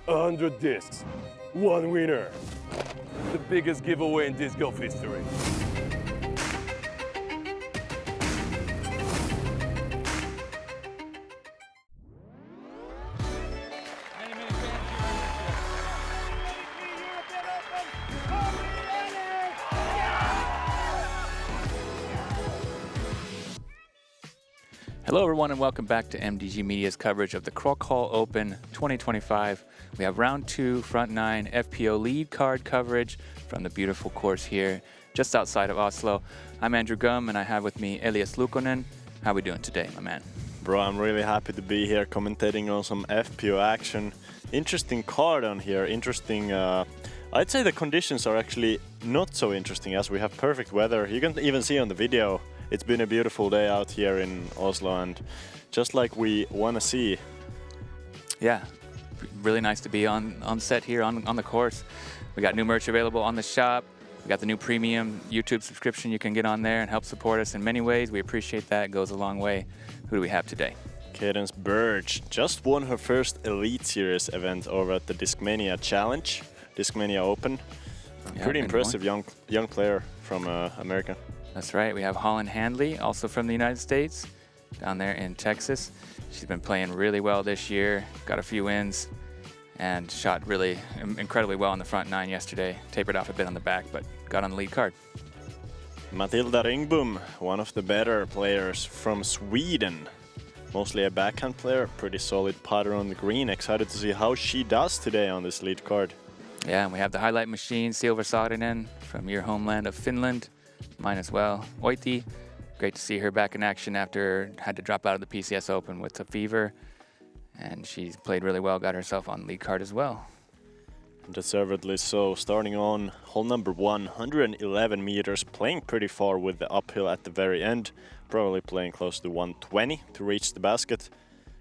100 discs, one winner. The biggest giveaway in disc golf history. Hello everyone and welcome back to MDG Media's coverage of the Krokhol Open 2025. We have round 2, front 9, FPO lead card coverage from the beautiful course here just outside of Oslo. I'm Andrew Gum and I have with me Elias Luukkonen. How are we doing today, my man? Bro, I'm really happy to be here commentating on some FPO action. Interesting card on here, interesting. I'd say the conditions are actually not so interesting as we have perfect weather. You can even see on the video. It's been a beautiful day out here in Oslo and just like we want to see. Yeah, really nice to be on set here on the course. We got new merch available on the shop. We got the new premium YouTube subscription you can get on there and help support us in many ways. We appreciate that. It goes a long way. Who do we have today? Cadence Burge just won her first Elite Series event over at the Discmania Challenge, Discmania Open. Yeah, pretty impressive young player from America. That's right. We have Handley, also from the United States, down there in Texas. She's been playing really well this year, got a few wins, and shot really incredibly well on the front 9 yesterday. Tapered off a bit on the back, but got on the lead card. Matilda Ringbom, one of the better players from Sweden. Mostly a backhand player, pretty solid putter on the green. Excited to see how she does today on this lead card. Yeah, and we have the highlight machine, Silva Saarinen from your homeland of Finland. Mine as well. Oiti, great to see her back in action after had to drop out of the PCS Open with a fever. And she's played really well, got herself on the lead card as well. Deservedly so. Starting on hole number 1, 111 meters, playing pretty far with the uphill at the very end. Probably playing close to 120 to reach the basket.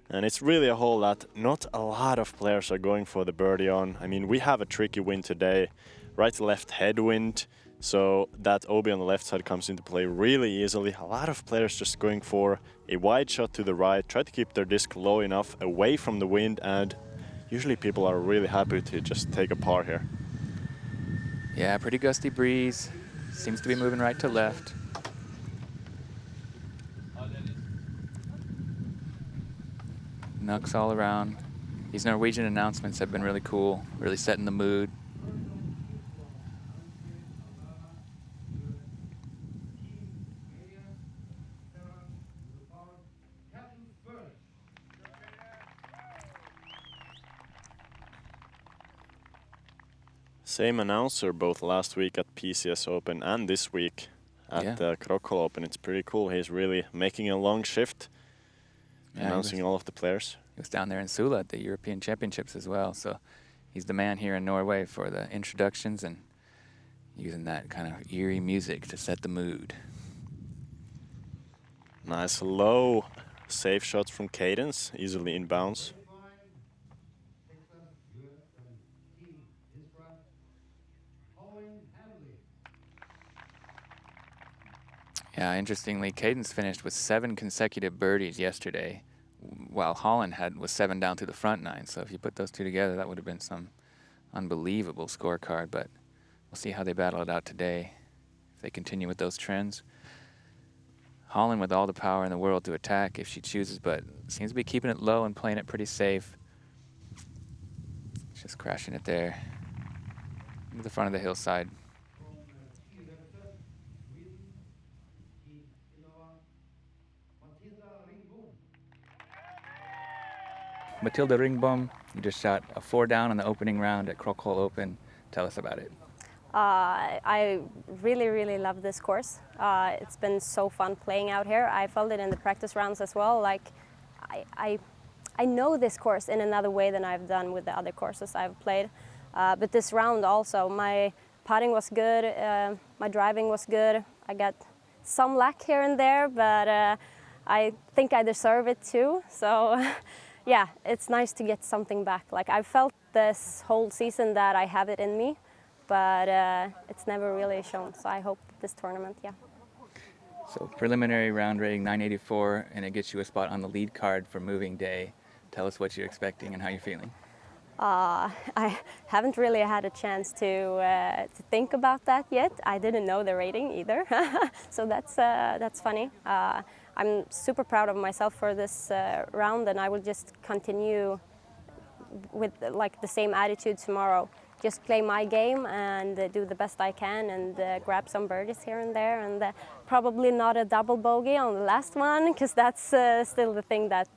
And it's really a hole that not a lot of players are going for the birdie on. I mean, we have a tricky wind today, right-left headwind. So that OB on the left side comes into play really easily. A lot of players just going for a wide shot to the right, try to keep their disc low enough away from the wind, and usually people are really happy to just take a par here. Yeah, pretty gusty breeze. Seems to be moving right to left. Knucks all around. These Norwegian announcements have been really cool, really setting the mood. Same announcer both last week at PCS Open and this week at the Krokhol Open. It's pretty cool. He's really making a long shift, announcing all of the players. He was down there in Sula at the European Championships as well. So he's the man here in Norway for the introductions and using that kind of eerie music to set the mood. Nice low safe shots from Cadence, easily in bounds. Yeah, interestingly, Cadence finished with 7 consecutive birdies yesterday, while Holland was 7 down to the front 9. So if you put those two together, that would have been some unbelievable scorecard. But we'll see how they battle it out today, if they continue with those trends. Holland with all the power in the world to attack if she chooses, but seems to be keeping it low and playing it pretty safe. Just crashing it there to the front of the hillside. Matilda Ringbom, you just shot a 4 down in the opening round at Krokhol Open. Tell us about it. I really love this course. It's been so fun playing out here. I felt it in the practice rounds as well. Like I know this course in another way than I've done with the other courses I've played. But this round also, my putting was good, my driving was good. I got some luck here and there, but I think I deserve it too. So yeah, it's nice to get something back. Like I felt this whole season that I have it in me, but it's never really shown. So I hope this tournament, yeah. So preliminary round rating 984, and it gets you a spot on the lead card for moving day. Tell us what you're expecting and how you're feeling. I haven't really had a chance to think about that yet. I didn't know the rating either, so that's funny. I'm super proud of myself for this round, and I will just continue with like the same attitude tomorrow. Just play my game and do the best I can, and grab some birdies here and there, and probably not a double bogey on the last one, because that's still the thing that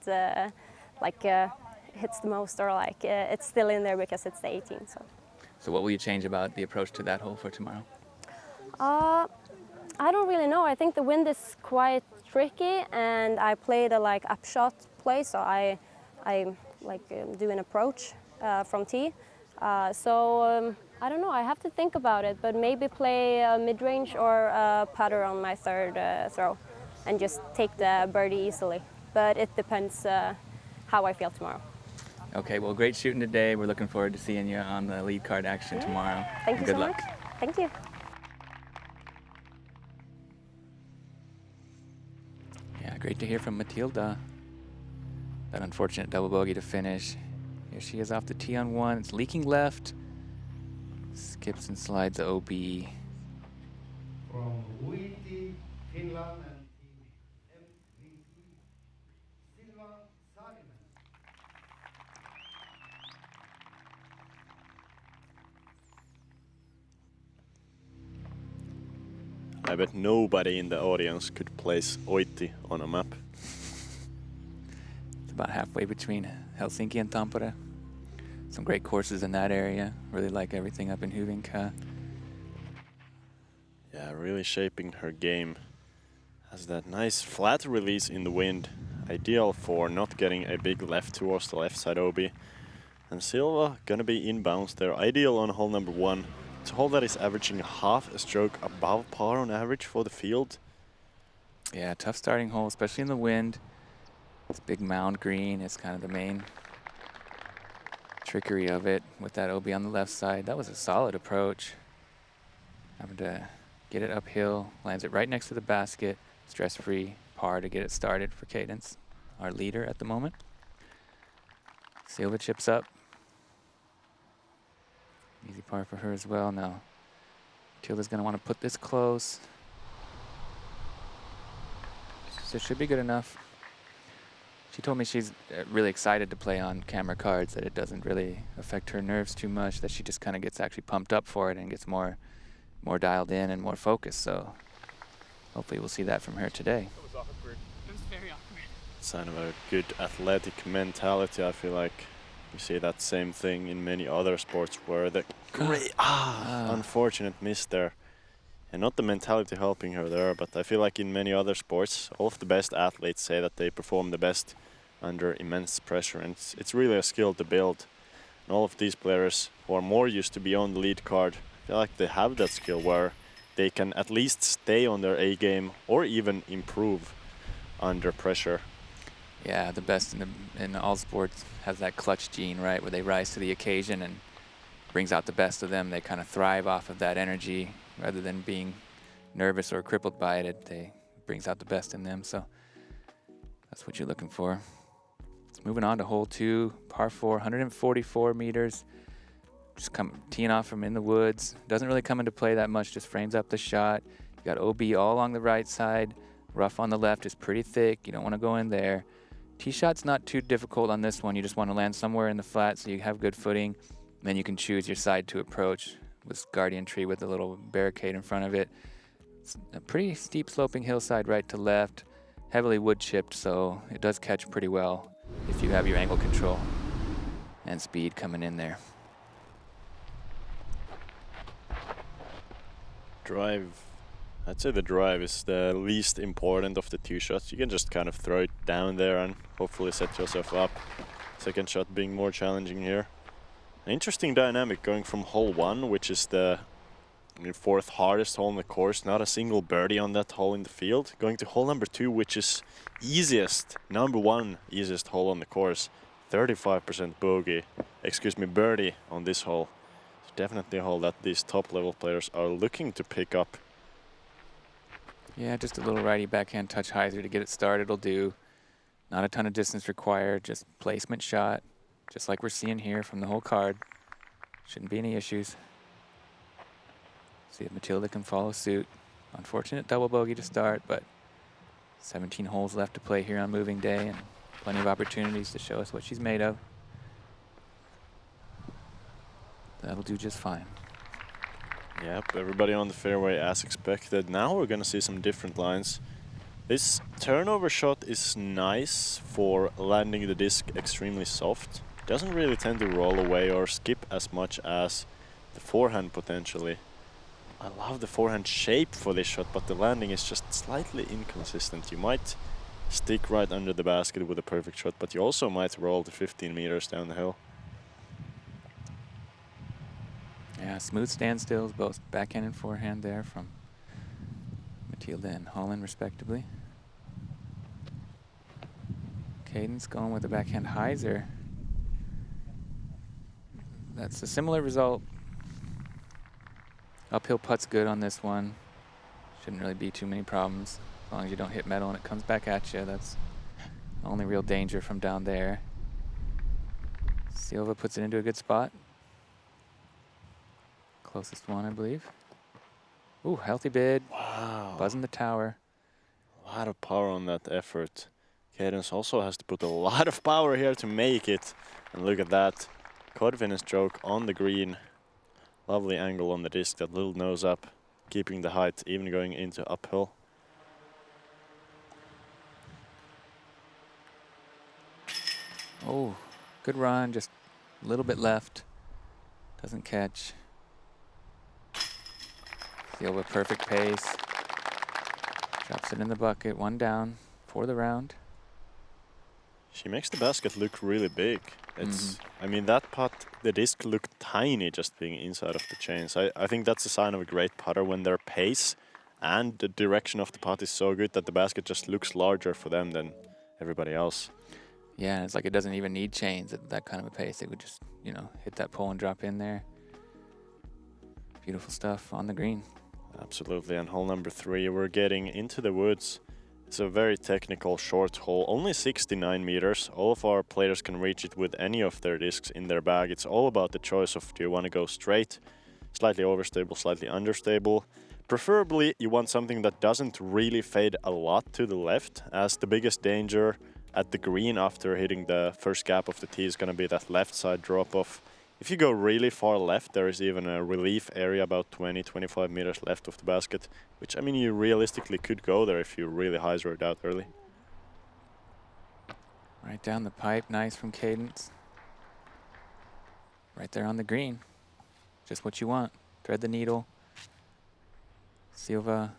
hits the most, or like it's still in there because it's the 18. So what will you change about the approach to that hole for tomorrow? I don't really know. I think the wind is quite tricky, and I played a like upshot play, so I do an approach from tee. I don't know. I have to think about it, but maybe play a mid-range or a putter on my third throw, and just take the birdie easily. But it depends how I feel tomorrow. Okay, well, great shooting today. We're looking forward to seeing you on the lead card action tomorrow. Thank you Good so luck. much. Thank you. Yeah, great to hear from Matilda. That unfortunate double bogey to finish. Here she is off the tee on one. It's leaking left. Skips and slides the OB. From Uiti, Finland, and Team MDG, Silva, Saarinen. I bet nobody in the audience could place Oitti on a map. It's about halfway between Helsinki and Tampere. Some great courses in that area. Really like everything up in Hyvinkää. Yeah, really shaping her game. Has that nice flat release in the wind. Ideal for not getting a big left towards the left side OB. And Silva gonna be inbounds there. Ideal on hole number one. It's a hole that is averaging half a stroke above par on average for the field. Yeah, tough starting hole, especially in the wind. This big mound green is kind of the main trickery of it with that OB on the left side. That was a solid approach. Having to get it uphill, lands it right next to the basket. Stress-free par to get it started for Cadence, our leader at the moment. Silva chips up. Easy par for her as well. Now, Matilda's going to want to put this close. So it should be good enough. She told me she's really excited to play on camera cards, that it doesn't really affect her nerves too much, that she just kind of gets actually pumped up for it and gets more dialed in and more focused. So hopefully we'll see that from her today. It was awkward. It was very awkward. Sign of a good athletic mentality. I feel like you see that same thing in many other sports where the great unfortunate miss there. And not the mentality helping her there, but I feel like in many other sports, all of the best athletes say that they perform the best under immense pressure, and it's really a skill to build. And all of these players who are more used to be on the lead card, I feel like they have that skill where they can at least stay on their A game or even improve under pressure. Yeah, the best in all sports has that clutch gene, right, where they rise to the occasion and brings out the best of them. They kind of thrive off of that energy rather than being nervous or crippled by it. It brings out the best in them, so that's what you're looking for. Moving on to hole 2, par 4, 144 meters. Just teeing off from in the woods. Doesn't really come into play that much, just frames up the shot. You got OB all along the right side. Rough on the left is pretty thick. You don't want to go in there. Tee shot's not too difficult on this one. You just want to land somewhere in the flat so you have good footing. Then you can choose your side to approach with guardian tree with a little barricade in front of it. It's a pretty steep sloping hillside right to left. Heavily wood chipped, so it does catch pretty well if you have your angle control and speed coming in there. Drive, I'd say the drive is the least important of the two shots. You can just kind of throw it down there and hopefully set yourself up. Second shot being more challenging here. An interesting dynamic going from hole 1, which is the fourth hardest hole in the course. Not a single birdie on that hole in the field. Going to hole number 2, which is number 1 easiest hole on the course. 35% birdie on this hole. It's definitely a hole that these top level players are looking to pick up. Yeah, just a little righty backhand touch hyzer to get it started will do. Not a ton of distance required, just placement shot. just like we're seeing here from the whole card. Shouldn't be any issues. See if Matilda can follow suit. Unfortunate double bogey to start, but 17 holes left to play here on moving day and plenty of opportunities to show us what she's made of. That'll do just fine. Yep, everybody on the fairway as expected. Now we're gonna see some different lines. This turnover shot is nice for landing the disc extremely soft. Doesn't really tend to roll away or skip as much as the forehand potentially. I love the forehand shape for this shot, but the landing is just slightly inconsistent. You might stick right under the basket with a perfect shot, but you also might roll the 15 meters down the hill. Yeah, smooth standstills, both backhand and forehand there from Matilda and Holland, respectively. Cadence going with the backhand hyzer. That's a similar result. Uphill putt's good on this one. Shouldn't really be too many problems. As long as you don't hit metal and it comes back at you, that's the only real danger from down there. Silva puts it into a good spot. Closest one, I believe. Ooh, healthy bid. Wow. Buzzing the tower. A lot of power on that effort. Cadence also has to put a lot of power here to make it. And look at that. Confidence stroke on the green. Lovely angle on the disc, that little nose up, keeping the height, even going into uphill. Oh, good run, just a little bit left. Doesn't catch. Silva, perfect pace. Drops it in the bucket, one down for the round. She makes the basket look really big. It's, I mean, that putt, the disc looked tiny just being inside of the chains. I think that's a sign of a great putter when their pace and the direction of the putt is so good that the basket just looks larger for them than everybody else. Yeah, it's like it doesn't even need chains at that kind of a pace. It would just, you know, hit that pole and drop in there. Beautiful stuff on the green. Absolutely, and hole number 3, we're getting into the woods. It's a very technical short hole, only 69 meters. All of our players can reach it with any of their discs in their bag. It's all about the choice of, do you want to go straight, slightly overstable, slightly understable. Preferably, you want something that doesn't really fade a lot to the left, as the biggest danger at the green after hitting the first gap of the tee is going to be that left side drop off. If you go really far left, there is even a relief area about 20-25 meters left of the basket, which, I mean, you realistically could go there if you really hyzer it out early. Right down the pipe, nice from Cadence. Right there on the green. Just what you want. Thread the needle. Silva.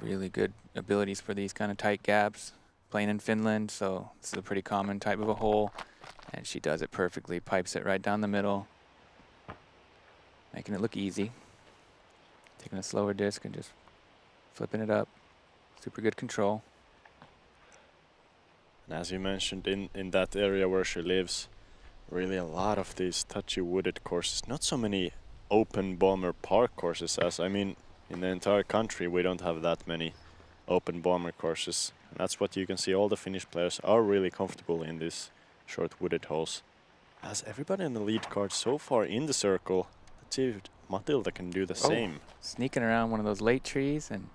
Really good abilities for these kind of tight gaps. Playing in Finland, so this is a pretty common type of a hole. And she does it perfectly, pipes it right down the middle. Making it look easy. Taking a slower disc and just flipping it up. Super good control. And as you mentioned, in that area where she lives, really a lot of these touchy wooded courses. Not so many open bomber park courses, as I mean, in the entire country we don't have that many open bomber courses. And that's what you can see, all the Finnish players are really comfortable in this short wooded holes. As everybody in the lead card so far in the circle, let's see if Matilda can do the same. Sneaking around one of those late trees and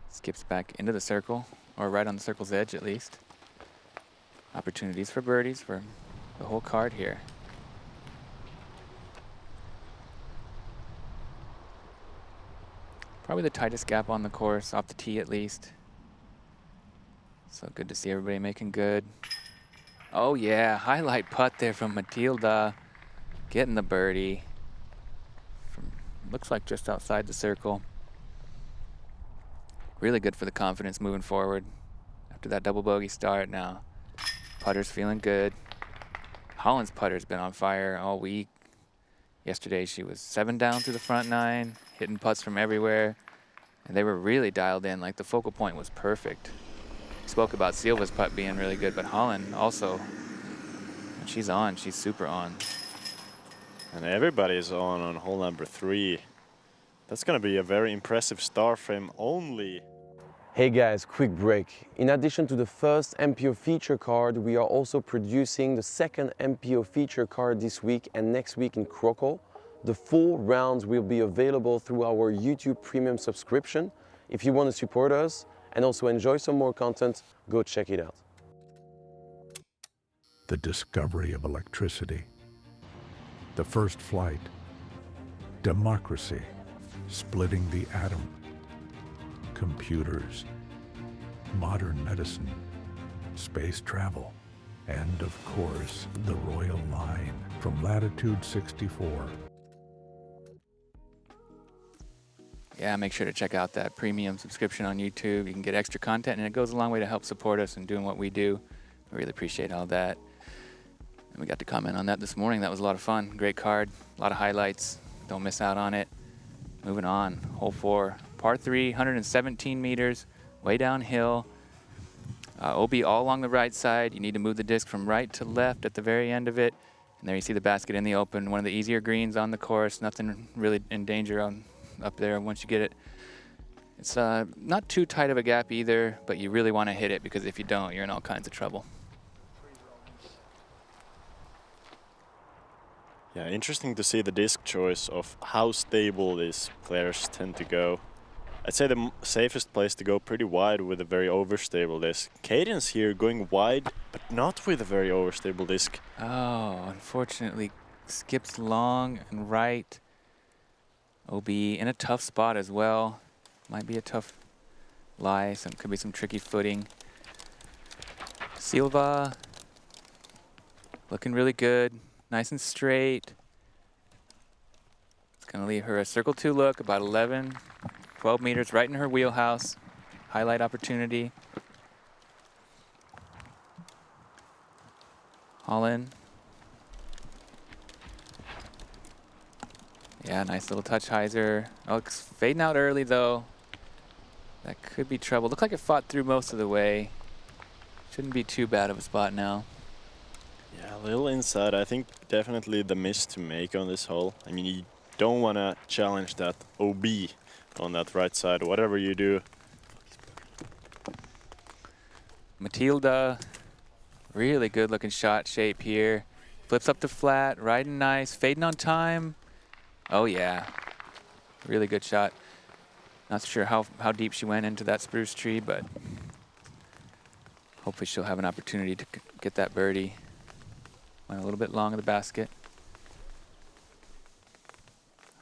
skips back into the circle, or right on the circle's edge at least. Opportunities for birdies for the whole card here. Probably the tightest gap on the course, off the tee at least. So good to see everybody making good. Oh yeah, highlight putt there from Matilda. Getting the birdie. From, looks like just outside the circle. Really good for the confidence moving forward. After that double bogey start now. Putter's feeling good. Holland's putter's been on fire all week. Yesterday she was 7 down through the front 9, hitting putts from everywhere. And they were really dialed in, like the focal point was perfect. Spoke about Silva's putt being really good, but Holland also, when she's on, she's super on. And everybody's on hole number 3. That's going to be a very impressive star frame. Only Hey guys, quick break. In addition to the first MPO feature card, we are also producing the second MPO feature card this week and next week in Krokhol. The full rounds will be available through our YouTube Premium subscription. If you want to support us and also enjoy some more content, go check it out. The discovery of electricity, the first flight, democracy, splitting the atom, computers, modern medicine, space travel, and of course, the Royal Line from Latitude 64. Yeah, make sure to check out that premium subscription on YouTube. You can get extra content, and it goes a long way to help support us in doing what we do. We really appreciate all that. And we got to comment on that this morning. That was a lot of fun. Great card, a lot of highlights. Don't miss out on it. Moving on, hole 4, par 3, 117 meters, way downhill. OB all along the right side. You need to move the disc from right to left at the very end of it. And there you see the basket in the open, one of the easier greens on the course. Nothing really in danger up there once you get it. It's not too tight of a gap either, but you really want to hit it because if you don't, you're in all kinds of trouble. Yeah, interesting to see the disc choice of how stable these players tend to go. I'd say the safest place to go pretty wide with a very overstable disc. Cadence here going wide, but not with a very overstable disc. Oh, unfortunately, skips long and right. OB in a tough spot as well. Might be a tough lie, could be some tricky footing. Silva, looking really good. Nice and straight. It's gonna leave her a circle 2 look, about 11, 12 meters, right in her wheelhouse. Highlight opportunity. Holland. Yeah, nice little touch hyzer. Oh, it's fading out early though. That could be trouble. Looked like it fought through most of the way. Shouldn't be too bad of a spot now. Yeah, a little inside. I think definitely the miss to make on this hole. I mean, you don't want to challenge that OB on that right side, whatever you do. Matilda, really good looking shot shape here. Flips up to flat, riding nice, fading on time. Oh yeah, really good shot. Not sure how deep she went into that spruce tree, but hopefully she'll have an opportunity to get that birdie. Went a little bit long of the basket.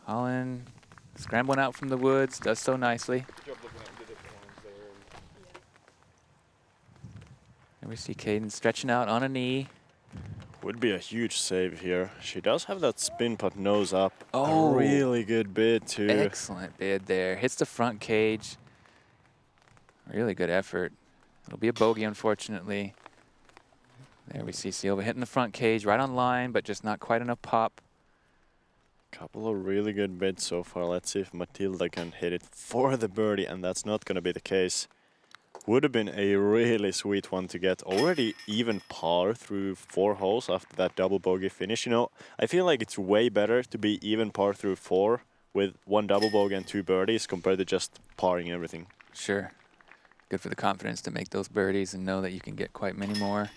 Holland scrambling out from the woods, does so nicely. And we see Cadence stretching out on a knee. Would be a huge save here. She does have that spin putt nose up. Oh, a really good bid too. Excellent bid there. Hits the front cage. Really good effort. It'll be a bogey, unfortunately. There we see Silva hitting the front cage, right on line, but just not quite enough pop. Couple of really good bids so far. Let's see if Matilda can hit it for the birdie, and that's not going to be the case. Would have been a really sweet one to get. Already even par through 4 holes after that double bogey finish. You know, I feel like it's way better to be even par through 4 with 1 double bogey and 2 birdies compared to just parring everything. Sure. Good for the confidence to make those birdies and know that you can get quite many more.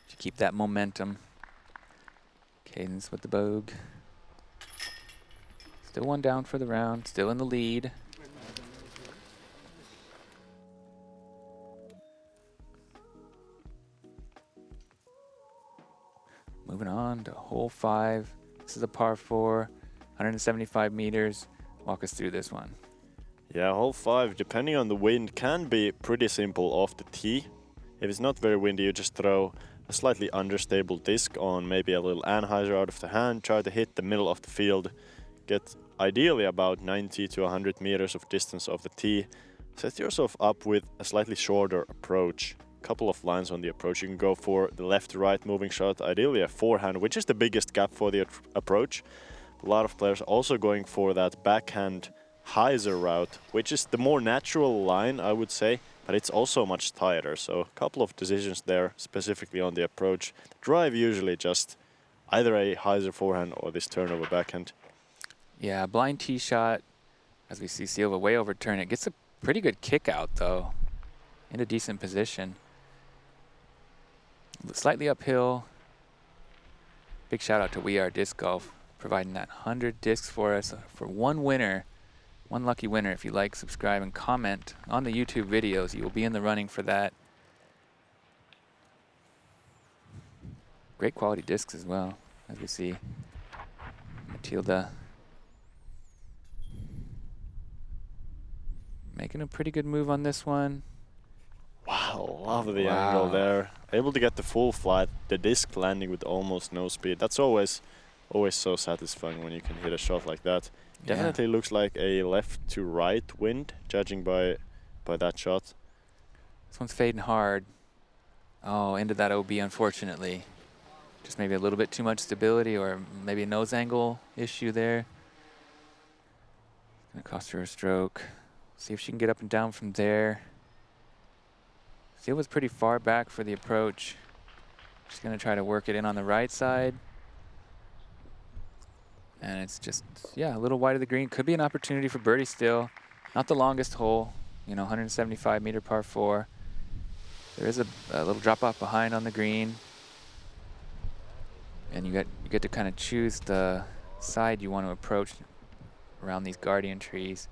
To keep that momentum. Cadence with the bogue. Still 1 down for the round, still in the lead. Moving on to hole 5. This is a par 4, 175 meters. Walk us through this one. Yeah, hole 5, depending on the wind, can be pretty simple off the tee. If it's not very windy, you just throw a slightly understable disc on maybe a little anhyzer out of the hand, try to hit the middle of the field, get ideally about 90 to 100 meters of distance off the tee. Set yourself up with a slightly shorter approach. Couple of lines on the approach. You can go for the left to right moving shot, ideally a forehand, which is the biggest gap for the approach. A lot of players also going for that backhand hyzer route, which is the more natural line, I would say, but it's also much tighter. So a couple of decisions there, specifically on the approach. The drive usually just either a hyzer forehand or this turnover backhand. Yeah, blind tee shot, as we see Silva way overturn it. Gets a pretty good kick out though. in a decent position. Slightly uphill. Big shout out to We Are Disc Golf, providing that 100 discs for us for one winner, one lucky winner. If you like, subscribe, and comment on the YouTube videos, you will be in the running for that. Great quality discs as well, as we see. Matilda making a pretty good move on this one. Wow, love the angle there. Able to get the full flight, the disc landing with almost no speed. That's always so satisfying when you can hit a shot like that. Yeah. Definitely looks like a left to right wind, judging by that shot. This one's fading hard. Oh, into that OB, unfortunately. Just maybe a little bit too much stability, or maybe a nose angle issue there. Gonna cost her a stroke. See if she can get up and down from there. Silva's pretty far back for the approach. She's gonna try to work it in on the right side. And it's just, yeah, a little wide of the green. Could be an opportunity for birdie still. Not the longest hole, you know, 175 meter par 4. There is a little drop off behind on the green. And you get to kind of choose the side you want to approach around these guardian trees.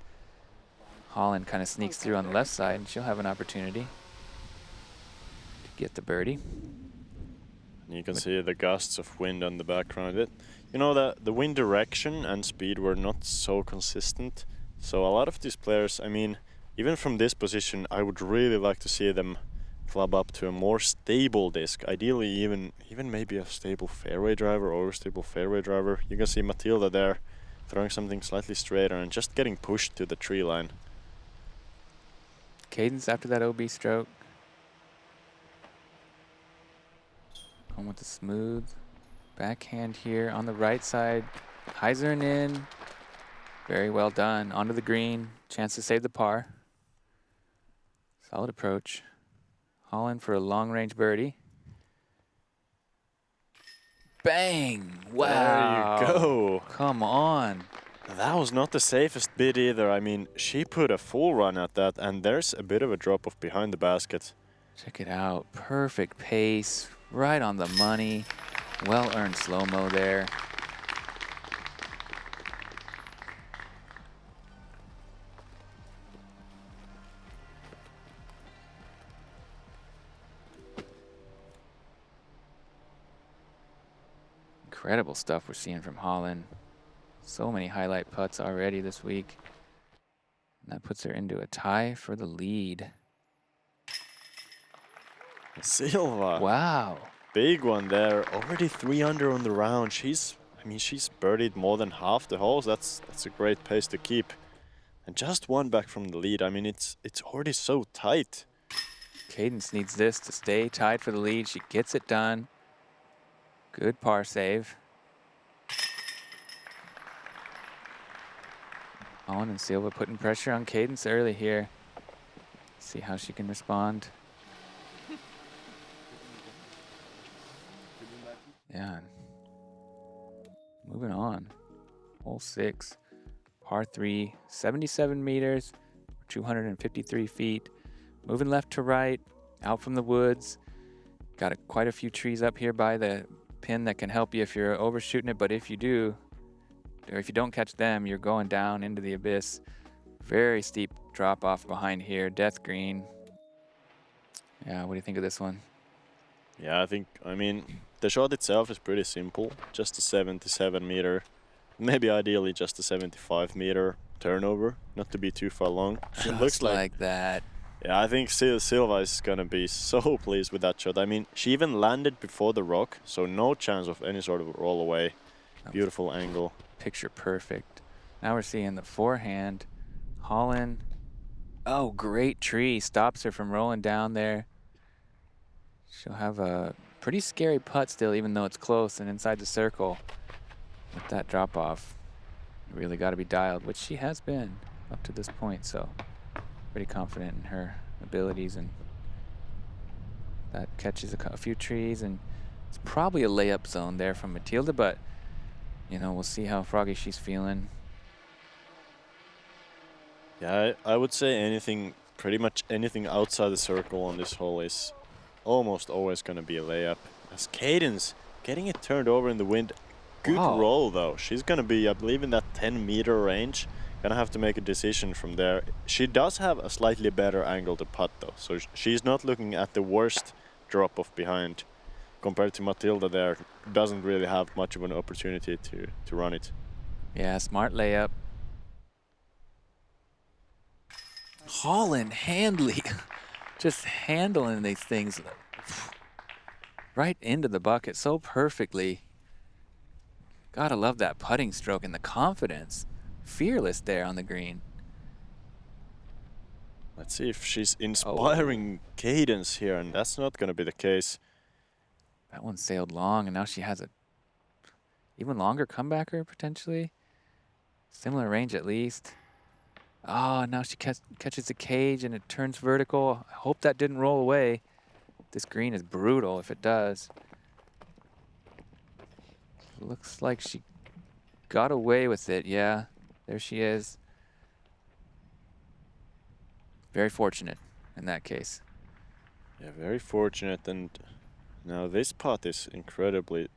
Holland kind of sneaks through on the left side, and she'll have an opportunity to get the birdie. And you can see the gusts of wind on the background. You know, the wind direction and speed were not so consistent. So a lot of these players, I mean, even from this position, I would really like to see them club up to a more stable disc. Ideally, even maybe a stable fairway driver or a stable fairway driver. You can see Matilda there throwing something slightly straighter and just getting pushed to the tree line. Cadence after that OB stroke. Going with the smooth backhand here on the right side. Heiser and in. Very well done. Onto the green. Chance to save the par. Solid approach. Holland for a long range birdie. Bang! Wow. There you go. Come on. That was not the safest bid either. I mean, she put a full run at that, and there's a bit of a drop off behind the basket. Check it out. Perfect pace. Right on the money. Well earned slow-mo there. Incredible stuff we're seeing from Holland. So many highlight putts already this week. And that puts her into a tie for the lead. Silva. Wow. Big one there. Already 3 under on the round. She's birdied more than half the holes. That's a great pace to keep. And just one back from the lead. I mean, it's already so tight. Cadence needs this to stay tied for the lead. She gets it done. Good par save. Holland and Silva putting pressure on Cadence early here. See how she can respond. Yeah. Moving on. Hole 6. Par 3. 77 meters. 253 feet. Moving left to right. Out from the woods. Got quite a few trees up here by the pin that can help you if you're overshooting it. But if you do, or if you don't catch them, you're going down into the abyss. Very steep drop off behind here. Death green. Yeah, what do you think of this one? Yeah, I mean, the shot itself is pretty simple. Just a 77 meter, maybe ideally just a 75 meter turnover, not to be too far long. It looks like that. Yeah, I think Silva is gonna be so pleased with that shot. I mean, she even landed before the rock, so no chance of any sort of roll away. Beautiful angle. Picture perfect. Now we're seeing the forehand. Holland. Oh, great tree. Stops her from rolling down there. She'll have a pretty scary putt still, even though it's close and inside the circle. With that drop off, really got to be dialed, which she has been up to this point. So pretty confident in her abilities, and that catches a few trees, and it's probably a layup zone there from Matilda, but you know, we'll see how froggy she's feeling. Yeah, I would say anything pretty much anything outside the circle on this hole is almost always going to be a layup. As Cadence getting it turned over in the wind. Good roll though. She's going to be, I believe, in that 10-meter range. Gonna have to make a decision from there. She does have a slightly better angle to putt though, so she's not looking at the worst drop off behind compared to Matilda there. Doesn't really have much of an opportunity to run it. Yeah, smart layup. Holland, Handley, just handling these things right into the bucket so perfectly. Gotta love that putting stroke and the confidence. Fearless there on the green. Let's see if she's inspiring Cadence here, and that's not going to be the case. That one sailed long, and now she has a even longer comebacker potentially. Similar range at least. Oh, now she catches the cage and it turns vertical. I hope that didn't roll away. This green is brutal if it does. Looks like she got away with it, yeah. There she is. Very fortunate in that case. Yeah, very fortunate. And now this putt is incredibly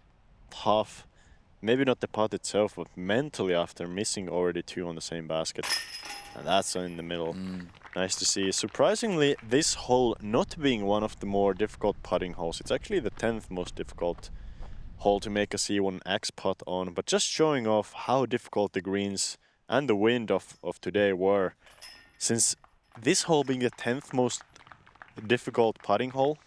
tough. Maybe not the putt itself, but mentally after missing already 2 on the same basket. And that's in the middle. Nice to see. Surprisingly, this hole not being one of the more difficult putting holes. It's actually the 10th most difficult hole to make a C1X putt on. But just showing off how difficult the greens and the wind of today were. Since this hole being the 10th most difficult putting hole,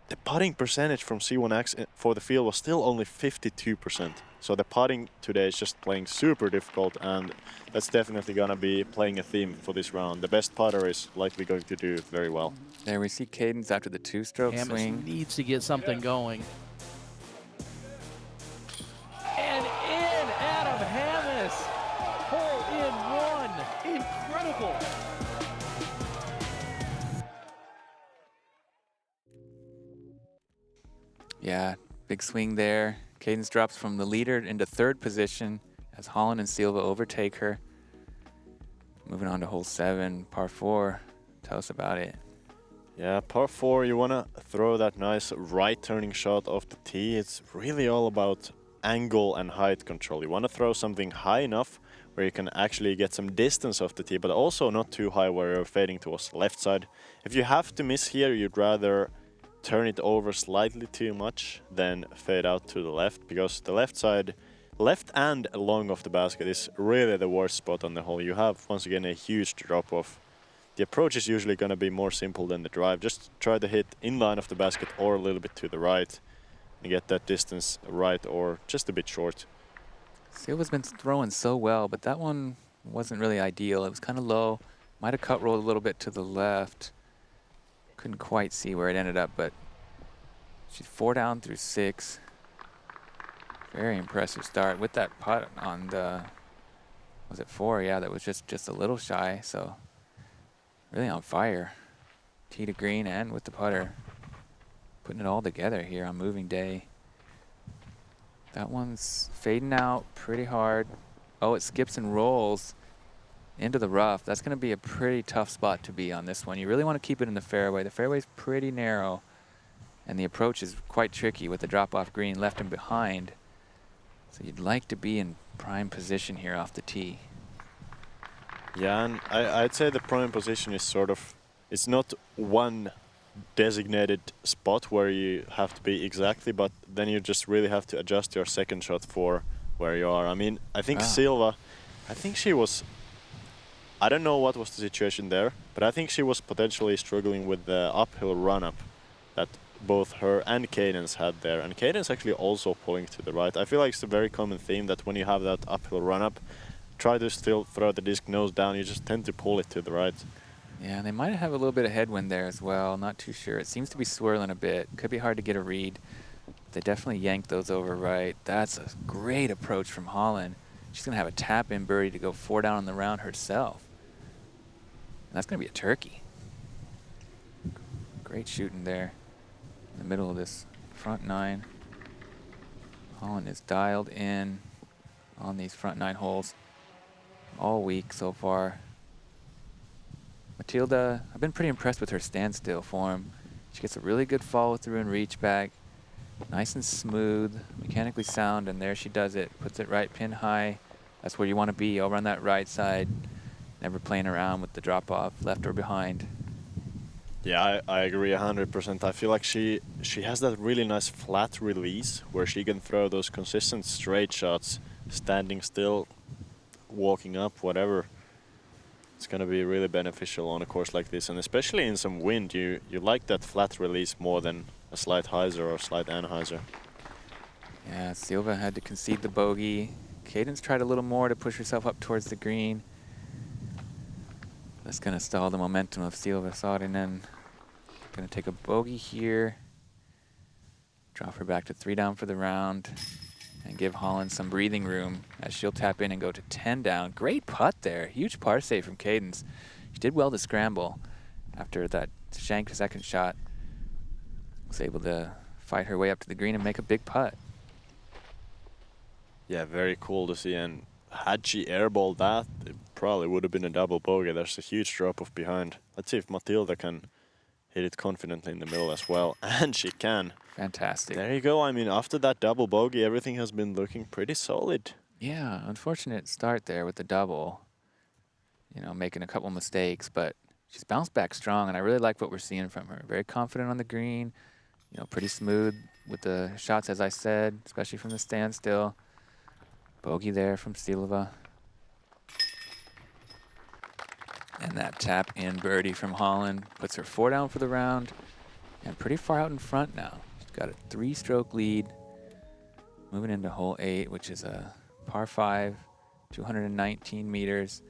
the putting percentage from C1X for the field was still only 52%. So the putting today is just playing super difficult, and that's definitely gonna be playing a theme for this round. The best putter is likely going to do very well. There we see Cadence after the 2-stroke swing. Needs to get something going. And in Adam Hammes. Hole in one. Incredible. Yeah, big swing there. Cadence drops from the leader into 3rd position as Holland and Silva overtake her. Moving on to hole 7, par 4. Tell us about it. Yeah, par 4, you want to throw that nice right turning shot off the tee. It's really all about angle and height control. You want to throw something high enough where you can actually get some distance off the tee, but also not too high where you're fading towards the left side. If you have to miss here, you'd rather turn it over slightly too much than fade out to the left, because the left side, left and long of the basket is really the worst spot on the hole. You have, once again, a huge drop off. The approach is usually going to be more simple than the drive. Just try to hit in line of the basket or a little bit to the right and get that distance right or just a bit short. Silva's been throwing so well, but that one wasn't really ideal. It was kind of low. Might have cut rolled a little bit to the left. Couldn't quite see where it ended up, but she's 4 down through 6. Very impressive start with that putt on the, was it 4? Yeah, that was just a little shy, so really on fire. Tee to green and with the putter. Putting it all together here on moving day. That one's fading out pretty hard. Oh, it skips and rolls into the rough. That's going to be a pretty tough spot to be on this one. You really want to keep it in the fairway. The fairway's pretty narrow, and the approach is quite tricky with the drop-off green left and behind. So you'd like to be in prime position here off the tee. Yeah, and I'd say the prime position is sort of, it's not one designated spot where you have to be exactly, but then you just really have to adjust your second shot for where you are. I mean, I think Silva, I think she was, I don't know what was the situation there, but I think she was potentially struggling with the uphill run-up that both her and Cadence had there. And Cadence actually also pulling to the right. I feel like it's a very common theme that when you have that uphill run-up, try to still throw the disc nose down, you just tend to pull it to the right. Yeah, they might have a little bit of headwind there as well. Not too sure. It seems to be swirling a bit. Could be hard to get a read. They definitely yanked those over right. That's a great approach from Holland. She's going to have a tap-in birdie to go 4 down on the round herself. And that's going to be a turkey. Great shooting there in the middle of this front 9. Holland is dialed in on these front 9 holes all week so far. Matilda, I've been pretty impressed with her standstill form. She gets a really good follow through and reach back. Nice and smooth, mechanically sound, and there she does it. Puts it right pin high. That's where you want to be, over on that right side. Never playing around with the drop off, left or behind. Yeah, I agree 100%. I feel like she has that really nice flat release where she can throw those consistent straight shots, standing still, walking up, whatever. It's going to be really beneficial on a course like this, and especially in some wind, you like that flat release more than a slight hyzer or a slight anhyzer. Yeah, Silva had to concede the bogey. Cadence tried a little more to push herself up towards the green. That's going to stall the momentum of Silva. Saarinen going to take a bogey here. Drop her back to 3 down for the round. And give Holland some breathing room as she'll tap in and go to 10 down. Great putt there. Huge par save from Cadence. She did well to scramble after that shanked second shot. Was able to fight her way up to the green and make a big putt. Yeah, very cool to see. And had she airballed that, it probably would have been a double bogey. There's a huge drop off behind. Let's see if Matilda can hit it confidently in the middle as well. And she can. Fantastic. There you go. I mean, after that double bogey, everything has been looking pretty solid. Yeah, unfortunate start there with the double. You know, making a couple mistakes, but she's bounced back strong, and I really like what we're seeing from her. Very confident on the green, you know, pretty smooth with the shots, as I said, especially from the standstill. Bogey there from Silva. And that tap in birdie from Holland puts her 4 down for the round, and pretty far out in front now. She's got a 3-stroke lead. Moving into hole 8, which is a par 5, 219 meters.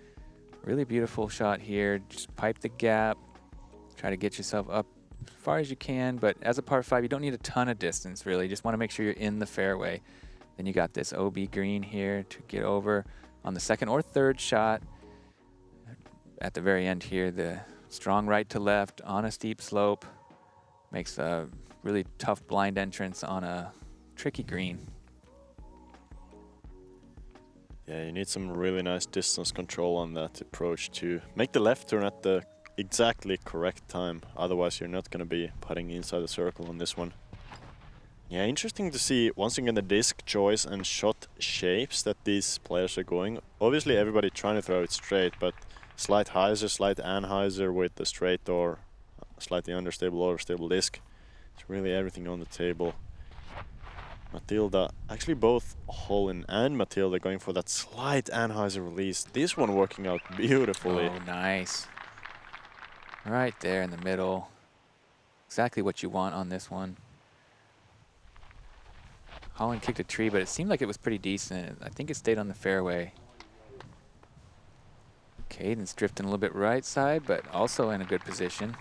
Really beautiful shot here. Just pipe the gap. Try to get yourself up as far as you can, but as a par 5, you don't need a ton of distance, really. Just want to make sure you're in the fairway. Then you got this OB green here to get over on the second or third shot. At the very end here, the strong right to left on a steep slope makes a really tough blind entrance on a tricky green. Yeah, you need some really nice distance control on that approach to make the left turn at the exactly correct time. Otherwise, you're not going to be putting inside the circle on this one. Yeah, interesting to see once again the disc choice and shot shapes that these players are going. Obviously, everybody trying to throw it straight, but slight hyzer, slight anhyzer with the straight or slightly understable or stable disc. It's really everything on the table. Matilda, actually both Holland and Matilda going for that slight anhyzer release. This one working out beautifully. Oh, nice. Right there in the middle. Exactly what you want on this one. Holland kicked a tree, but it seemed like it was pretty decent. I think it stayed on the fairway. Cadence drifting a little bit right side, but also in a good position.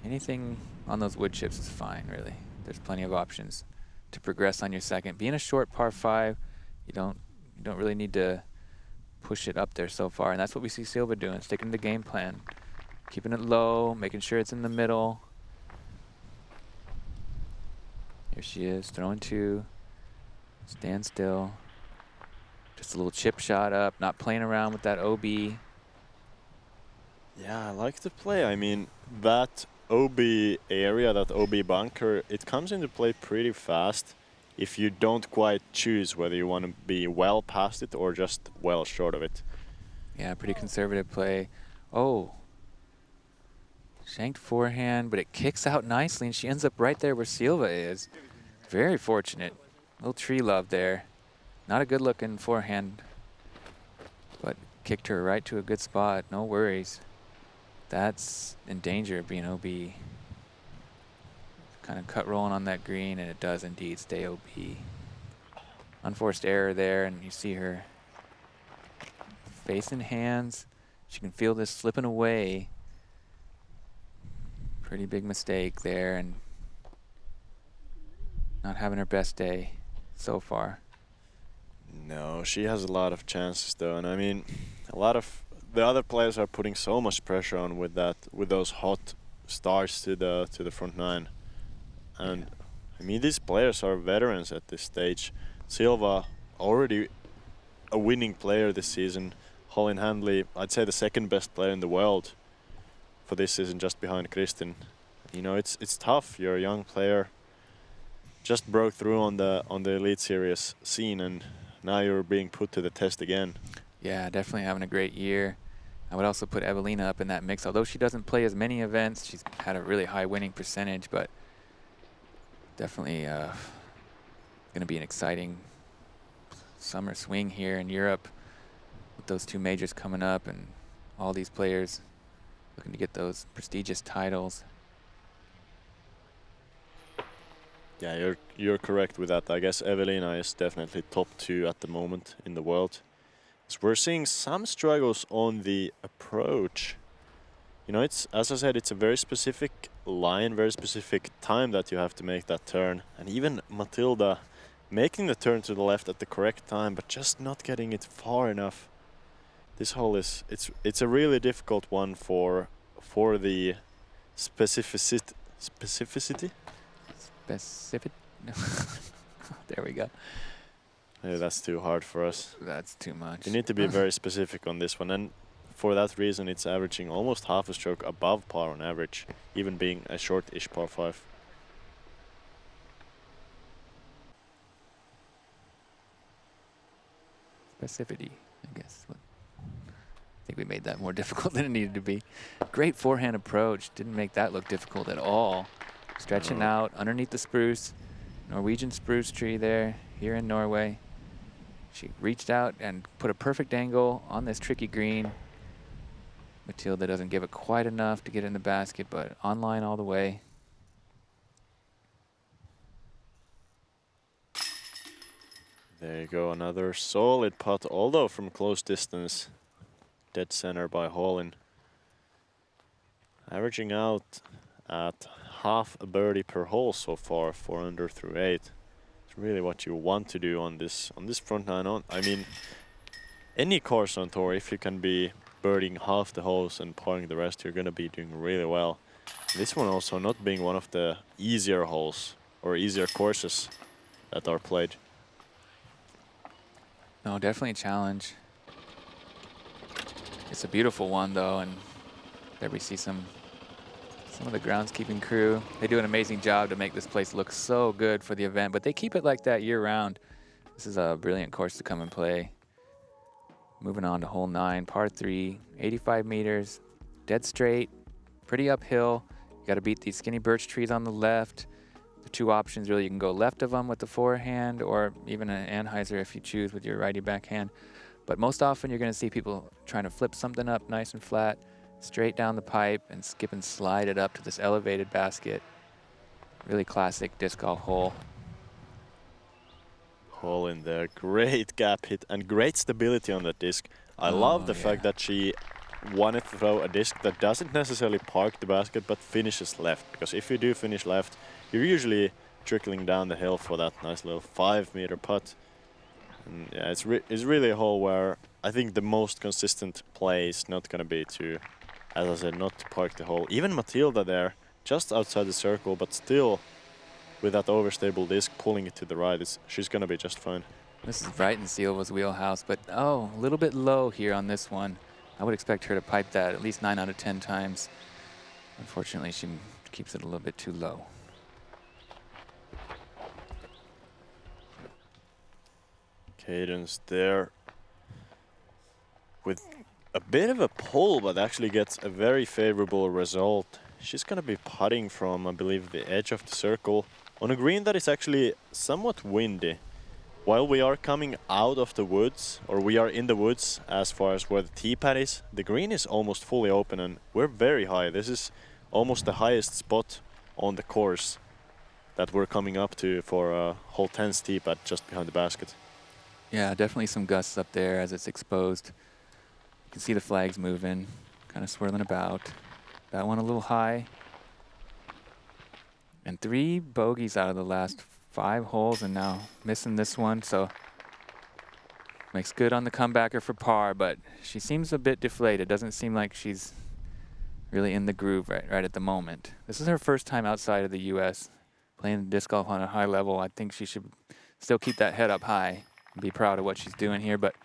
Anything on those wood chips is fine, really. There's plenty of options to progress on your second. Being a short par 5, you don't really need to push it up there so far, and that's what we see Silva doing, sticking to the game plan, keeping it low, making sure it's in the middle. Here she is, throwing 2, stand still. Just a little chip shot up, not playing around with that OB. Yeah, I like the play. I mean, that OB area, that OB bunker, it comes into play pretty fast if you don't quite choose whether you want to be well past it or just well short of it. Yeah, pretty conservative play. Oh, shanked forehand, but it kicks out nicely, and she ends up right there where Silva is. Very fortunate. Little tree love there. Not a good-looking forehand, but kicked her right to a good spot. No worries. That's in danger of being OB. Kind of cut rolling on that green, and it does indeed stay OB. Unforced error there, and you see her face in hands. She can feel this slipping away. Pretty big mistake there, and not having her best day so far. No, she has a lot of chances though, and I mean, a lot of the other players are putting so much pressure on with those hot starts to the front 9, and yeah. I mean, these players are veterans at this stage. Silva already a winning player this season. Colin Handley, I'd say the second best player in the world for this season, just behind Kristin. You know, it's tough. You're a young player, just broke through on the Elite Series scene, and now you're being put to the test again. Yeah, definitely having a great year. I would also put Evelina up in that mix. Although she doesn't play as many events, she's had a really high winning percentage, but definitely going to be an exciting summer swing here in Europe with those two majors coming up and all these players looking to get those prestigious titles. Yeah, you're correct with that. I guess Evelina is definitely top 2 at the moment in the world. So we're seeing some struggles on the approach. You know, it's, as I said, it's a very specific line, very specific time that you have to make that turn. And even Matilda making the turn to the left at the correct time, but just not getting it far enough. This hole is, it's a really difficult one for the specificity. There we go. Yeah, that's too hard for us. That's too much. You need to be very specific on this one, and for that reason it's averaging almost half a stroke above par on average, even being a short-ish par 5. Specificity, I guess. I think we made that more difficult than it needed to be. Great forehand approach. Didn't make that look difficult at all. Stretching out underneath the spruce, Norwegian spruce tree there, here in Norway. She reached out and put a perfect angle on this tricky green. Matilda doesn't give it quite enough to get in the basket, but online all the way. There you go, another solid putt, although from close distance. Dead center by Hallin. Averaging out at half a birdie per hole so far, 4 under through 8. It's really what you want to do on this front nine. I mean, any course on tour, if you can be birdieing half the holes and parring the rest, you're going to be doing really well. This one also not being one of the easier holes or easier courses that are played. No, definitely a challenge. It's a beautiful one though, and there we see some of the groundskeeping crew. They do an amazing job to make this place look so good for the event, but they keep it like that year round. This is a brilliant course to come and play. Moving on to hole 9, par 3, 85 meters, dead straight, pretty uphill. You got to beat these skinny birch trees on the left. The two options really, you can go left of them with the forehand, or even an Anheuser if you choose with your righty backhand. But most often you're going to see people trying to flip something up nice and flat, straight down the pipe, and skip and slide it up to this elevated basket. Really classic disc golf hole. Hole in there, great gap hit and great stability on that disc. I love the fact that she wanted to throw a disc that doesn't necessarily park the basket but finishes left, because if you do finish left, you're usually trickling down the hill for that nice little 5-meter putt. And yeah, it's really a hole where I think the most consistent play is not going to be to, as I said, not to park the hole. Even Matilda there, just outside the circle, but still with that overstable disc pulling it to the right, she's going to be just fine. This is right in Silva's wheelhouse, but a little bit low here on this one. I would expect her to pipe that at least 9 out of 10 times. Unfortunately, she keeps it a little bit too low. Cadence there with a bit of a pull, but actually gets a very favorable result. She's going to be putting from, I believe, the edge of the circle on a green that is actually somewhat windy. While we are coming out of the woods, or we are in the woods as far as where the tee pad is, the green is almost fully open and we're very high. This is almost the highest spot on the course that we're coming up to for hole 10's tee pad just behind the basket. Yeah, definitely some gusts up there as it's exposed. You can see the flags moving, kind of swirling about. That one a little high. And 3 bogeys out of the last 5 holes, and now missing this one, so makes good on the comebacker for par, but she seems a bit deflated. Doesn't seem like she's really in the groove right at the moment. This is her first time outside of the U.S. playing disc golf on a high level. I think she should still keep that head up high and be proud of what she's doing here, but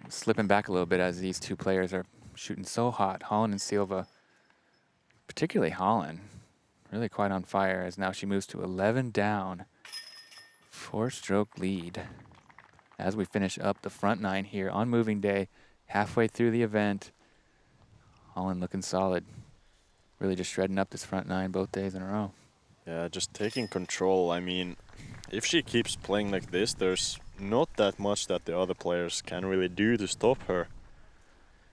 slipping back a little bit as these two players are shooting so hot. Holland and Silva, particularly Holland, really quite on fire as now she moves to 11 down. 4-stroke lead as we finish up the front nine here on moving day, halfway through the event. Holland looking solid. Really just shredding up this front nine both days in a row. Yeah, just taking control. I mean, if she keeps playing like this, there's not that much that the other players can really do to stop her.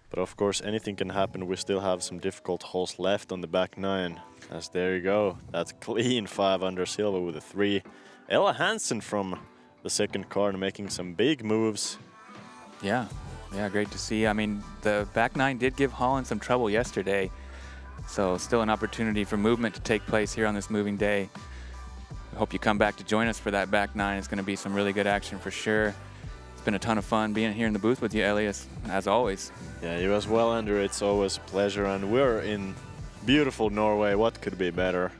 But of course, anything can happen. We still have some difficult holes left on the back nine. As there you go, that's clean 5 under Silva with a 3. Ella Hansen from the second card making some big moves. Yeah, great to see. I mean, the back nine did give Holland some trouble yesterday. So still an opportunity for movement to take place here on this moving day. I hope you come back to join us for that back nine. It's going to be some really good action for sure. It's been a ton of fun being here in the booth with you, Elias, as always. Yeah, you as well, Andrew. It's always a pleasure. And we're in beautiful Norway. What could be better?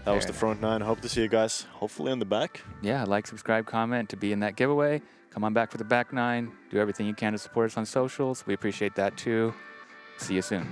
That was the front nine. Hope to see you guys hopefully on the back. Yeah, like, subscribe, comment to be in that giveaway. Come on back for the back nine. Do everything you can to support us on socials. We appreciate that too. See you soon.